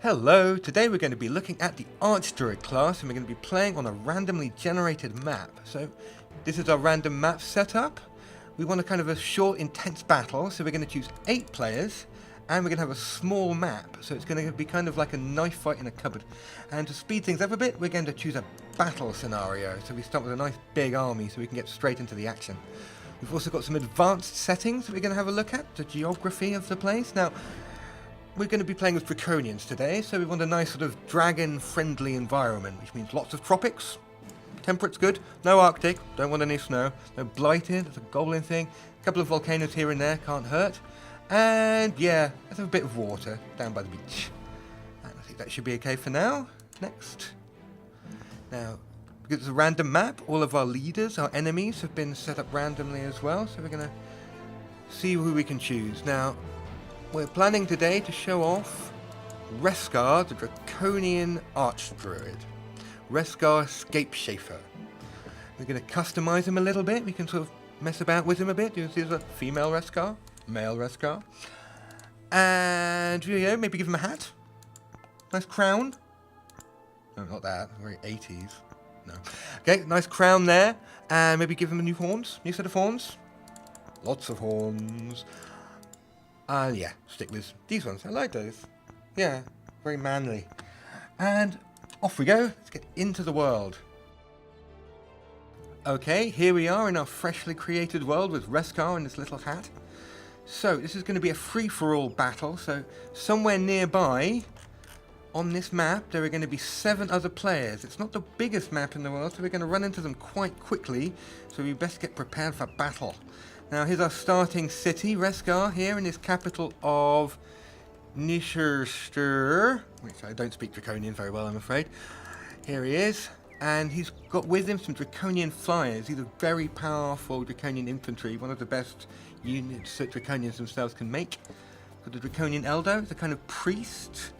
Hello, today we're going to be looking at the Archdruid class and we're going to be playing on a randomly generated map. So this is our random map setup. We want a kind of a short, intense battle, so we're going to choose 8 players and we're going to have a small map. So it's going to be kind of like a knife fight in a cupboard. And to speed things up a bit, we're going to choose a battle scenario. So we start with a nice big army so we can get straight into the action. We've also got some advanced settings that we're going to have a look at, the geography of the place. Now, we're going to be playing with Draconians today, so we want a nice sort of dragon-friendly environment, which means lots of tropics. Temperate's good. No Arctic, don't want any snow. No Blighted, that's a goblin thing. A couple of volcanoes here and there, can't hurt. And yeah, let's have a bit of water down by the beach. And I think that should be okay for now. Next. Now, because it's a random map, all of our leaders, our enemies, have been set up randomly as well, so we're going to see who we can choose. Now, we're planning today to show off Reskar, the Draconian Archdruid. Reskar Scapeshafer. We're going to customize him a little bit. We can sort of mess about with him a bit. There's a female Reskar, male Reskar. And, you know, maybe give him a hat. Nice crown. No, not that. Very 80s. No. Okay, nice crown there. And maybe give him a new set of horns. Lots of horns. Yeah, stick with these ones. I like those. Yeah, very manly. And off we go. Let's get into the world. Okay, here we are in our freshly created world with Reskar in this little hat. So, this is going to be a free-for-all battle. So, somewhere nearby on this map, there are going to be 7 other players. It's not the biggest map in the world, so we're going to run into them quite quickly. So, we best get prepared for battle. Now, here's our starting city, Reskar, here in his capital of Nisherster, which I don't speak Draconian very well, I'm afraid. Here he is, and he's got with him some Draconian flyers. These are very powerful Draconian infantry, one of the best units that Draconians themselves can make. Got the Draconian Elder, the kind of priest,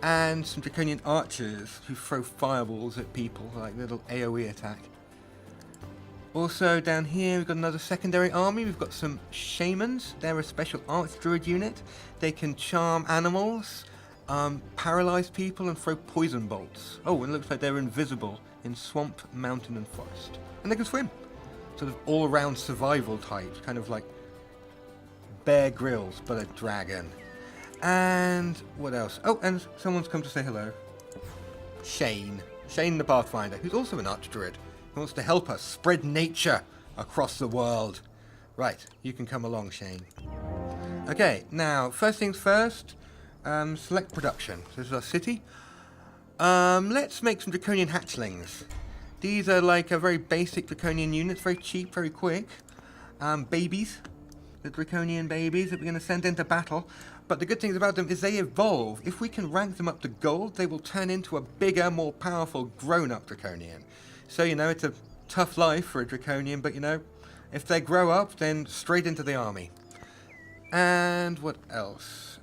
and some Draconian archers who throw fireballs at people, like little AoE attack. Also down here we've got another secondary army. We've got some shamans. They're a special Archdruid unit. They can charm animals, paralyze people and throw poison bolts. Oh, and it looks like they're invisible in swamp, mountain and forest. And they can swim. Sort of all-around survival types, kind of like Bear Grylls, but a dragon. And what else? Oh, and someone's come to say hello. Shane the Pathfinder, who's also an Archdruid. He wants to help us spread nature across the world. Right, you can come along, Shane. Okay, now, first things first, select production. So this is our city. Let's make some Draconian hatchlings. These are like a very basic Draconian units, very cheap, very quick. Babies, the Draconian babies that we're going to send into battle. But the good things about them is they evolve. If we can rank them up to gold, they will turn into a bigger, more powerful, grown-up Draconian. So, you know, it's a tough life for a Draconian, but, you know, if they grow up, then straight into the army. And what else?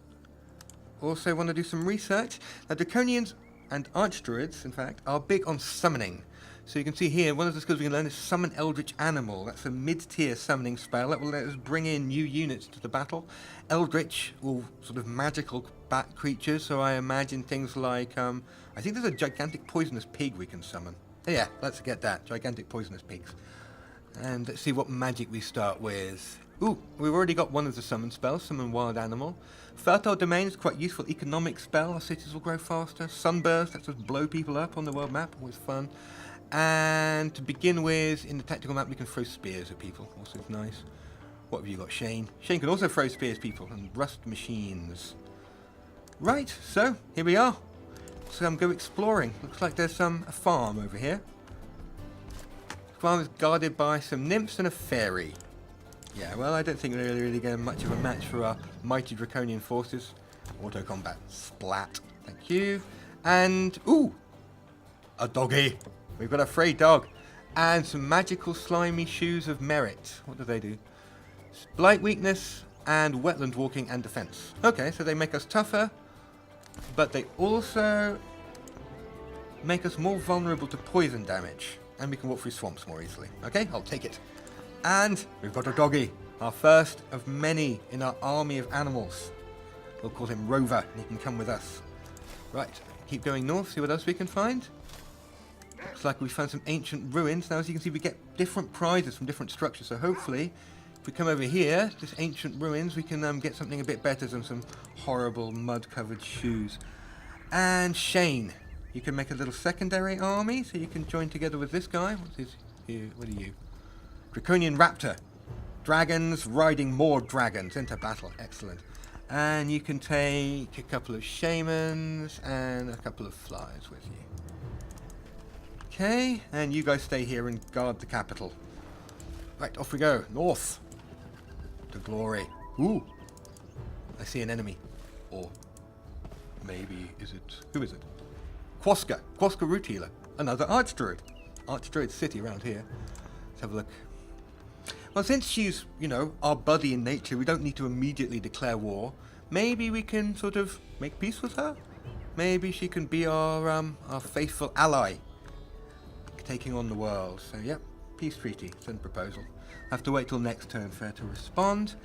Also want to do some research. Now, Draconians and Archdruids, in fact, are big on summoning. So you can see here, one of the skills we can learn is Summon Eldritch Animal. That's a mid-tier summoning spell that will let us bring in new units to the battle. Eldritch, or sort of magical bat creatures, so I imagine things like, I think there's a gigantic poisonous pig we can summon. Yeah, let's get that. Gigantic poisonous pigs. And let's see what magic we start with. Ooh, we've already got one of the summon spells, Summon Wild Animal. Fertile Domain is quite useful economic spell. Our cities will grow faster. Sunburst, that just blow people up on the world map. Always fun. And to begin with, in the tactical map, we can throw spears at people. Also nice. What have you got, Shane? Shane can also throw spears at people and rust machines. Right, so here we are. So go exploring. Looks like there's a farm over here. The farm is guarded by some nymphs and a fairy. Yeah, well, I don't think we're really getting much of a match for our mighty Draconian forces. Auto combat. Splat. Thank you. And, ooh! A doggy. We've got a free dog. And some magical slimy shoes of merit. What do they do? Blight weakness and wetland walking and defense. Okay, so they make us tougher. But they also make us more vulnerable to poison damage. And we can walk through swamps more easily. Okay, I'll take it. And we've got a doggy. Our first of many in our army of animals. We'll call him Rover, and he can come with us. Right, keep going north, see what else we can find. Looks like we found some ancient ruins. Now, as you can see, we get different prizes from different structures. So hopefully, if we come over here, this ancient ruins, we can get something a bit better than some horrible mud-covered shoes. And Shane, you can make a little secondary army, so you can join together with this guy. What's his? What are you? Draconian Raptor. Dragons riding more dragons into battle. Excellent. And you can take a couple of shamans and a couple of flyers with you. Okay, and you guys stay here and guard the capital. Right, off we go. North. To glory. Ooh. I see an enemy. Or maybe, who is it? Quaska. Quaska Root Healer. Another Archdruid. Archdruid city around here. Let's have a look. Well, since she's, our buddy in nature, we don't need to immediately declare war. Maybe we can sort of make peace with her? Maybe she can be our faithful ally, taking on the world. So, yep, peace treaty, send proposal. Have to wait till next turn for her to respond.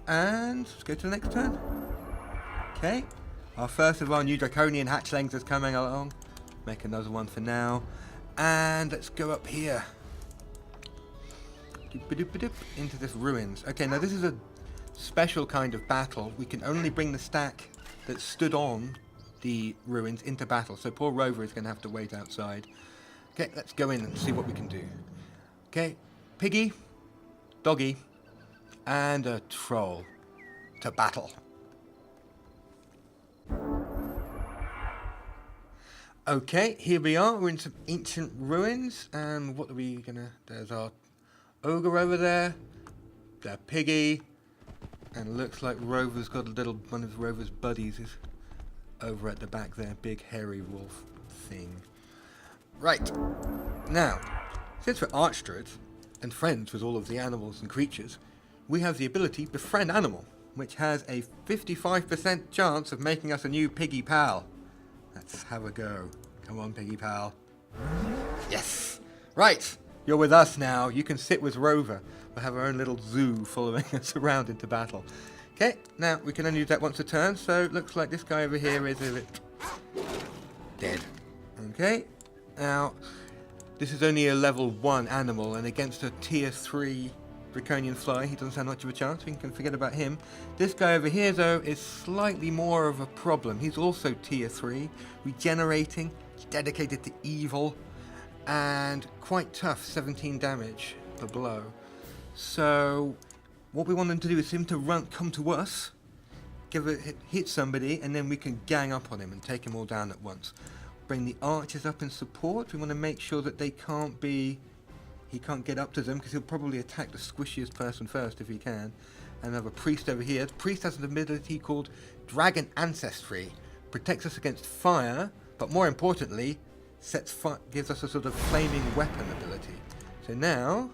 And let's go to the next turn. Okay, our first of our new Draconian hatchlings is coming along. Make another one for now. And let's go up here. Into this ruins. Okay, now this is a special kind of battle. We can only bring the stack that stood on the ruins into battle. So poor Rover is going to have to wait outside. Okay, let's go in and see what we can do. Okay, Piggy, Doggy, and a Troll to battle. Okay, here we are. We're in some ancient ruins. And what are we going to... There's our Ogre over there. Their Piggy. And looks like Rover's got one of Rover's buddies is over at the back there. Big hairy wolf thing. Right. Now, since we're Archdruids and friends with all of the animals and creatures, we have the ability Befriend Animal, which has a 55% chance of making us a new Piggy pal. Let's have a go. Come on, Piggy pal. Yes! Right! You're with us now. You can sit with Rover. We'll have our own little zoo following us around into battle. Okay, now we can only do that once a turn, so it looks like this guy over here is a bit dead. Okay, now this is only a level 1 animal, and against a tier 3 Draconian Fly, he doesn't stand much of a chance. We can forget about him. This guy over here, though, is slightly more of a problem. He's also tier 3, regenerating, dedicated to evil, and quite tough, 17 damage per blow. So what we want him to do is him to come to us, hit somebody, and then we can gang up on him and take him all down at once. Bring the archers up in support. We want to make sure that he can't get up to them, because he'll probably attack the squishiest person first if he can. And have a priest over here. The priest has an ability called Dragon Ancestry. Protects us against fire, but more importantly, gives us a sort of flaming weapon ability. So now,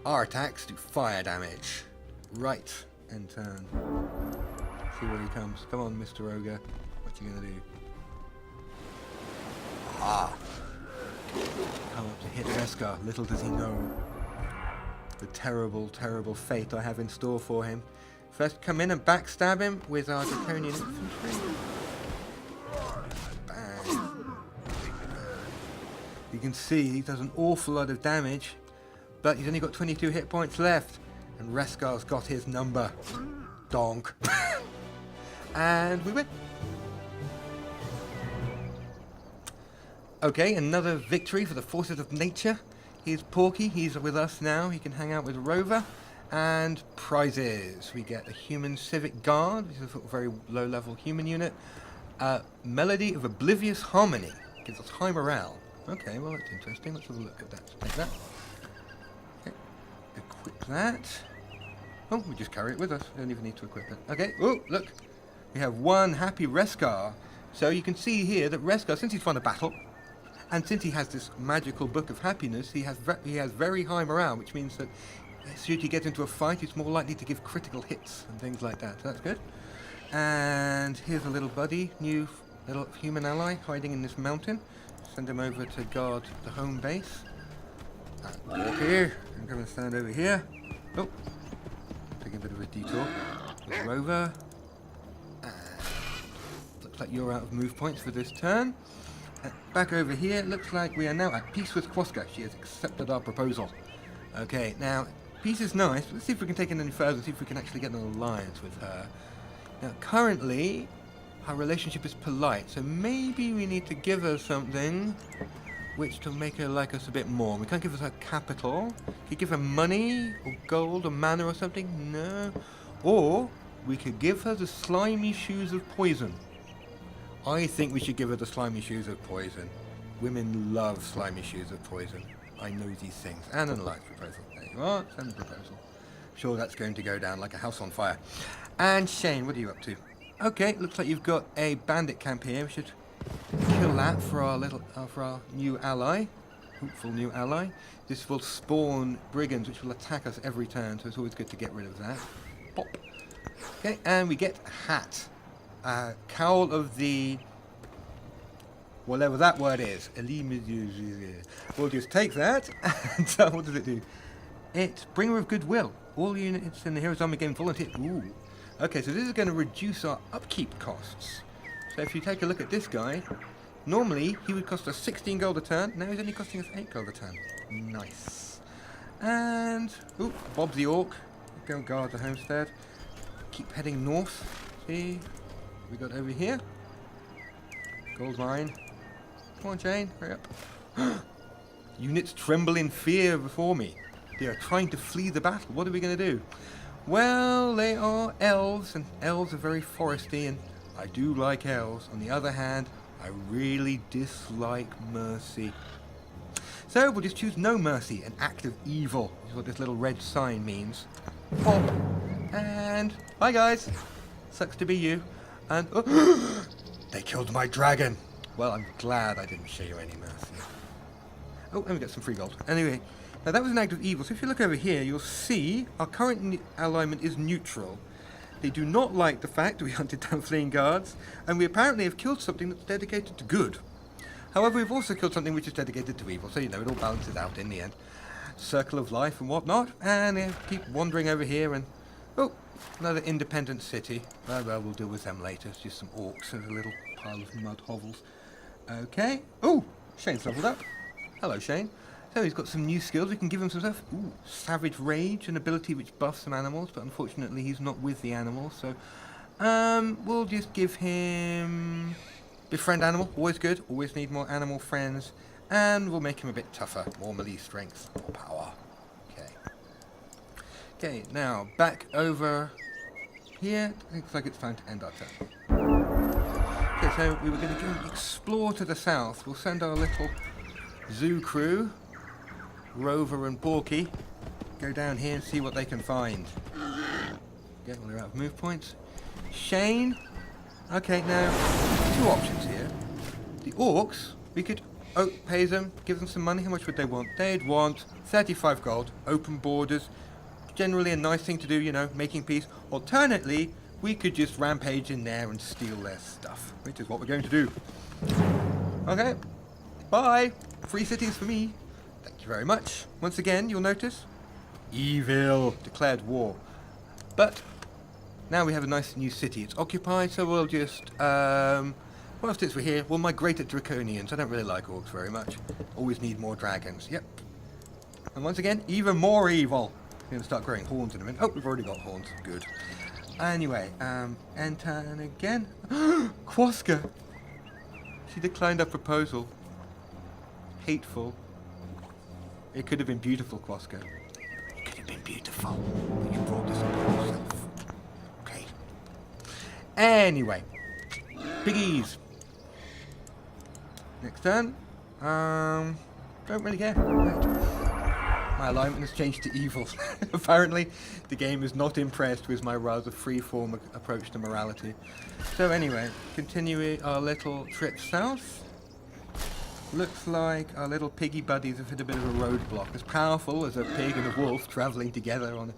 our attacks do fire damage. Right, and turn. See where he comes. Come on, Mr. Ogre. What you gonna do? Ah! Come up to hit Reskar. Little does he know the terrible, terrible fate I have in store for him. First, come in and backstab him with our Draconian infantry. Bang. You can see he does an awful lot of damage, but he's only got 22 hit points left, and Reskar's got his number. Donk. And we win. Okay, another victory for the forces of nature. Here's Porky, he's with us now. He can hang out with Rover. And prizes. We get a human civic guard, which is a very low level human unit. Melody of Oblivious Harmony. Gives us high morale. Okay, well that's interesting. Let's have a look at that. Take that. Okay, equip that. Oh, we just carry it with us. We don't even need to equip it. Okay, oh, look. We have one happy Reskar. So you can see here that Reskar, since he's won a battle, and since he has this magical book of happiness, he has very high morale, which means that should he get into a fight, he's more likely to give critical hits and things like that. So that's good. And here's a little buddy, new little human ally hiding in this mountain. Send him over to guard the home base. Walk here. I'm going to stand over here. Oh, taking a bit of a detour. With Rover. like you're out of move points for this turn. Back over here, it looks like we are now at peace with Quoska. She has accepted our proposal. Okay, now, peace is nice, but let's see if we can take it any further and see if we can actually get an alliance with her. Now, currently, our relationship is polite, so maybe we need to give her something which to make her like us a bit more. We can't give her capital. Can you give her money, or gold, or mana or something? No. Or, we could give her the slimy shoes of poison. I think we should give her the slimy shoes of poison. Women love slimy shoes of poison. I know these things. And an alliance proposal. There you are, send the proposal. Sure, that's going to go down like a house on fire. And Shane, what are you up to? Okay, looks like you've got a bandit camp here. We should kill that for our new ally. Hopeful new ally. This will spawn brigands which will attack us every turn, so it's always good to get rid of that. Pop. Okay, and we get a hat. Cowl of the... whatever that word is. We'll just take that, and what does it do? It's Bringer of Goodwill. All units in the Hero's Army gain volunteer. Ooh. Okay, so this is going to reduce our upkeep costs. So if you take a look at this guy, normally he would cost us 16 gold a turn. Now he's only costing us 8 gold a turn. Nice. And, ooh, Bob the Orc. Go guard the homestead. Keep heading north. See, we got over here. Gold mine. Come on, Jane, hurry up. Units tremble in fear before me. They are trying to flee the battle. What are we going to do? Well, they are elves, and elves are very foresty, and I do like elves. On the other hand, I really dislike mercy. So we'll just choose no mercy, an act of evil, is what this little red sign means. Pop. And bye, guys. Sucks to be you. And they killed my dragon. Well, I'm glad I didn't show you any mercy. Oh, and we got some free gold. Anyway, now that was an act of evil. So if you look over here, you'll see our current alignment is neutral. They do not like the fact that we hunted down fleeing guards, and we apparently have killed something that's dedicated to good. However, we've also killed something which is dedicated to evil, so you know, it all balances out in the end. Circle of life and whatnot, and keep wandering over here and... oh, another independent city. Well, we'll deal with them later. It's just some orcs and a little pile of mud hovels. Okay. Oh, Shane's leveled up. Hello, Shane. So he's got some new skills. We can give him some stuff. Ooh, Savage Rage, an ability which buffs some animals, but unfortunately he's not with the animals, so... we'll just give him... Befriend Animal, always good. Always need more animal friends. And we'll make him a bit tougher. More melee strength, more power. Okay. Okay, now, back over here. Looks like it's time to end our turn. Okay, so we were going to go explore to the south. We'll send our little zoo crew, Rover and Porky, go down here and see what they can find. Okay, well, they're out of move points. Shane. Okay, now, two options here. The orcs, we could pay them, give them some money. How much would they want? They'd want 35 gold, open borders. Generally a nice thing to do, you know, making peace. Alternately, we could just rampage in there and steal their stuff, which is what we're going to do. Okay, bye. Free cities for me. Thank you very much. Once again, you'll notice, evil declared war. But now we have a nice new city. It's occupied, so we'll just, well, since we're here, we'll migrate at Draconians. I don't really like orcs very much. Always need more dragons. Yep. And once again, even more evil. We're going to start growing horns in a minute. Oh, we've already got horns. Good. Anyway, enter and again. Quoska. She declined our proposal. Hateful. It could have been beautiful, Quoska. It could have been beautiful. But you brought this upon yourself. Okay. Anyway. Piggies. Next turn. Don't really care. My alignment has changed to evil. Apparently, the game is not impressed with my rather free-form approach to morality. So anyway, continuing our little trip south. Looks like our little piggy buddies have hit a bit of a roadblock. As powerful as a pig and a wolf travelling together on a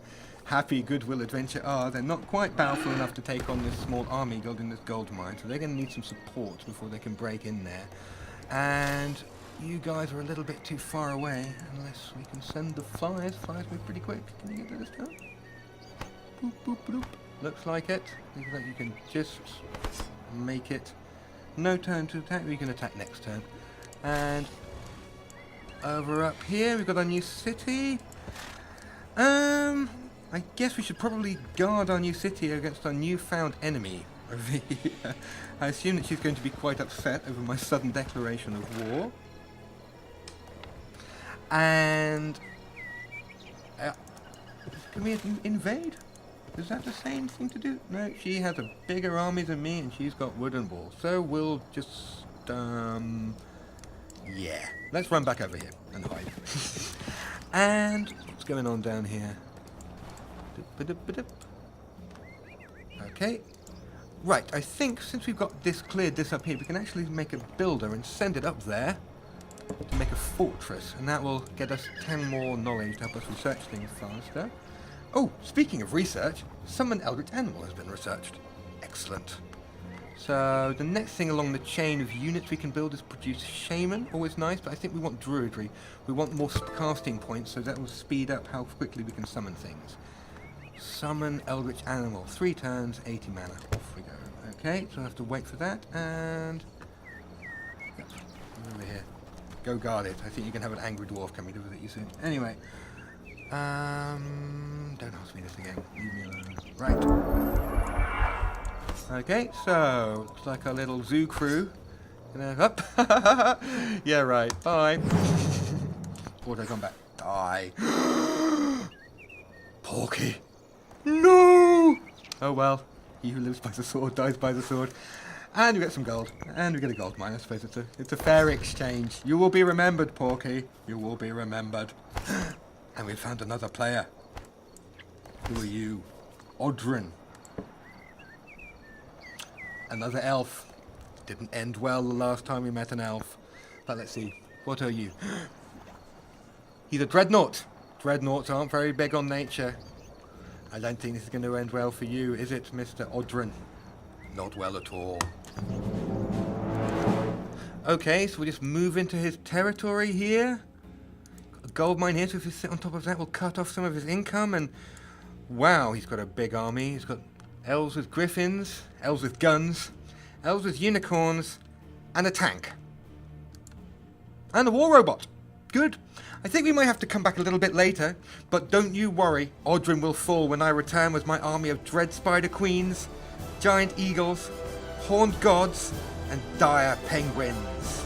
happy goodwill adventure are, they're not quite powerful enough to take on this small army building this gold mine, so they're going to need some support before they can break in there. And you guys are a little bit too far away, unless we can send the flyers. Flyers move pretty quick. Can you get there this time? Boop, boop, boop. Looks like it. Looks like you can just make it. No turn to attack. We can attack next turn. And over up here, we've got our new city. I guess we should probably guard our new city against our newfound enemy over here. I assume that she's going to be quite upset over my sudden declaration of war. And can we invade? Is that the same thing to do? No, she has a bigger army than me and she's got wooden walls. So we'll just, yeah. Let's run back over here and hide. And what's going on down here? Okay. Right, I think since we've got cleared this up here, we can actually make a builder and send it up there to make a fortress. And that will get us 10 more knowledge to help us research things faster. Oh, speaking of research, summon eldritch animal has been researched. Excellent. So the next thing along the chain of units we can build is produce shaman. Always nice, but I think we want druidry. We want more casting points, so that will speed up how quickly we can summon things. Summon eldritch animal. 3 turns, 80 mana. Off we go. Okay, so I have to wait for that, and yep, over here. Go guard it. I think you can have an angry dwarf coming to visit you soon. Anyway. Don't ask me this again. Leave me alone. Right. Okay, so looks like our little zoo crew. Up. Yeah, right. Bye. Auto combat. Die. Porky. No. Oh well. He who lives by the sword dies by the sword. And we get some gold. And we get a gold mine. I suppose it's a fair exchange. You will be remembered, Porky. You will be remembered. And we found another player. Who are you? Odrin. Another elf. Didn't end well the last time we met an elf. But let's see. What are you? He's a dreadnought. Dreadnoughts aren't very big on nature. I don't think this is going to end well for you, is it, Mr. Odrin? Not well at all. Okay, so we'll just move into his territory here. A gold mine here, so if we sit on top of that, we'll cut off some of his income. And wow, he's got a big army. He's got elves with griffins, elves with guns, elves with unicorns, and a tank. And a war robot. Good. I think we might have to come back a little bit later, but don't you worry. Odrin will fall when I return with my army of dread spider queens, giant eagles, horned gods, and dire penguins.